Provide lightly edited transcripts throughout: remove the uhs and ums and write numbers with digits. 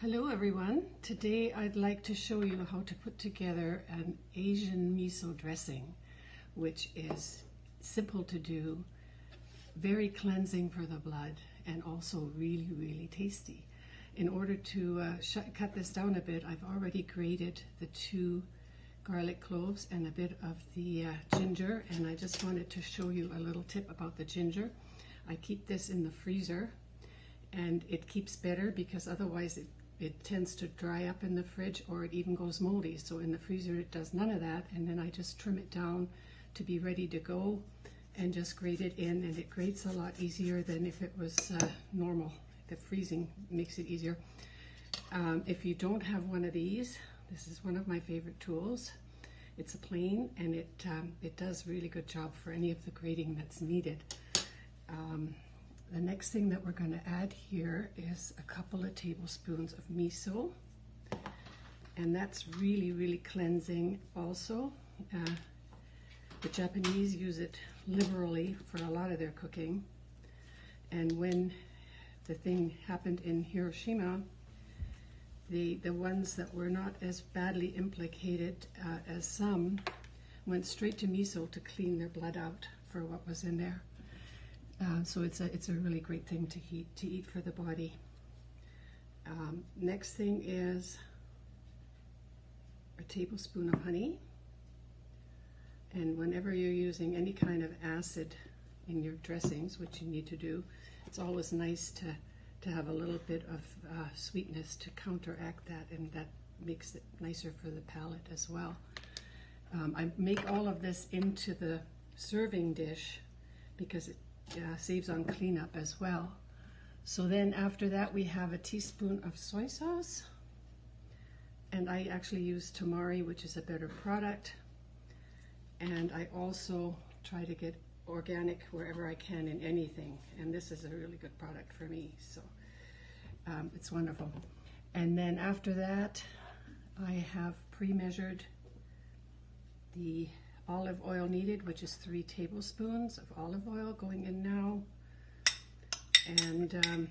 Hello everyone. Today I'd like to show you how to put together an Asian miso dressing, which is simple to do, very cleansing for the blood, and also really tasty. In order to cut this down a bit, I've already grated the 2 garlic cloves and a bit of the ginger, and I just wanted to show you a little tip about the ginger. I keep this in the freezer, and it keeps better because otherwise it tends to dry up in the fridge, or it even goes moldy. So in the freezer it does none of that, and then I just trim it down to be ready to go and just grate it in, and it grates a lot easier than if it was normal. The freezing makes it easier. If you don't have one of these, this is one of my favorite tools. It's a plane, and it does a really good job for any of the grating that's needed. The next thing that we're going to add here is a couple of tablespoons of miso, and that's really cleansing also. The Japanese use it liberally for a lot of their cooking, and when the thing happened in Hiroshima, the ones that were not as badly implicated as some went straight to miso to clean their blood out for what was in there. So it's a really great thing to eat for the body. Next thing is a tablespoon of honey. And whenever you're using any kind of acid in your dressings, which you need to do, it's always nice to have a little bit of sweetness to counteract that, and that makes it nicer for the palate as well. I make all of this into the serving dish because it saves on cleanup as well. So then after that we have a teaspoon of soy sauce, and I actually use Tamari, which is a better product, and I also try to get organic wherever I can in anything, and this is a really good product for me, so it's wonderful. And then after that I have pre-measured the olive oil needed, which is 3 tablespoons of olive oil going in now, and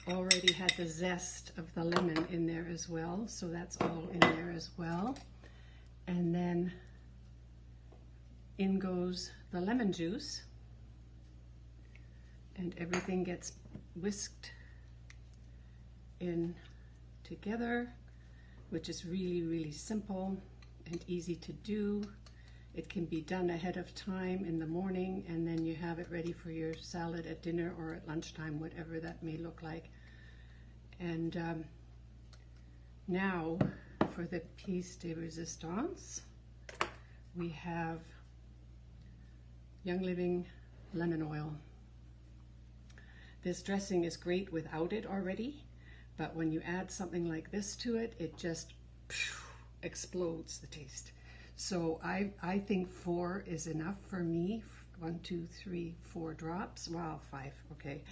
already had the zest of the lemon in there as well, so that's all in there as well. And then in goes the lemon juice, and everything gets whisked in together, which is really simple and easy to do. It can be done ahead of time in the morning, and then you have it ready for your salad at dinner or at lunchtime, whatever that may look like. And now for the piece de resistance, we have Young Living lemon oil. This dressing is great without it already, but when you add something like this to it, it just explodes the taste. So I think 4 is enough for me. 1, 2, 3, 4 drops. Wow, 5. Okay.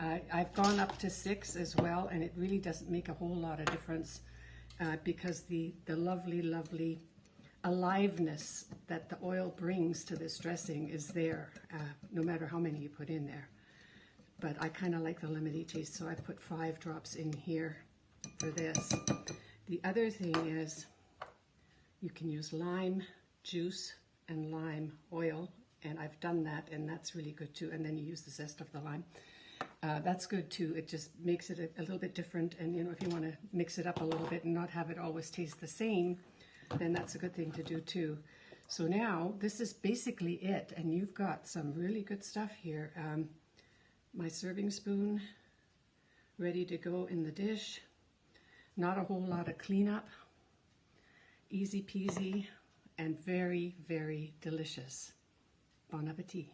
I've gone up to 6 as well, and it really doesn't make a whole lot of difference because the lovely aliveness that the oil brings to this dressing is there, no matter how many you put in there. But I kind of like the lemony taste, so I put 5 drops in here for this. The other thing is, you can use lime juice and lime oil, and I've done that, and that's really good too. And then you use the zest of the lime. That's good too. It just makes it a little bit different, and if you want to mix it up a little bit and not have it always taste the same, then that's a good thing to do too. So now this is basically it, and you've got some really good stuff here. My serving spoon ready to go in the dish. Not a whole lot of cleanup. Easy peasy and very delicious. Bon appetit.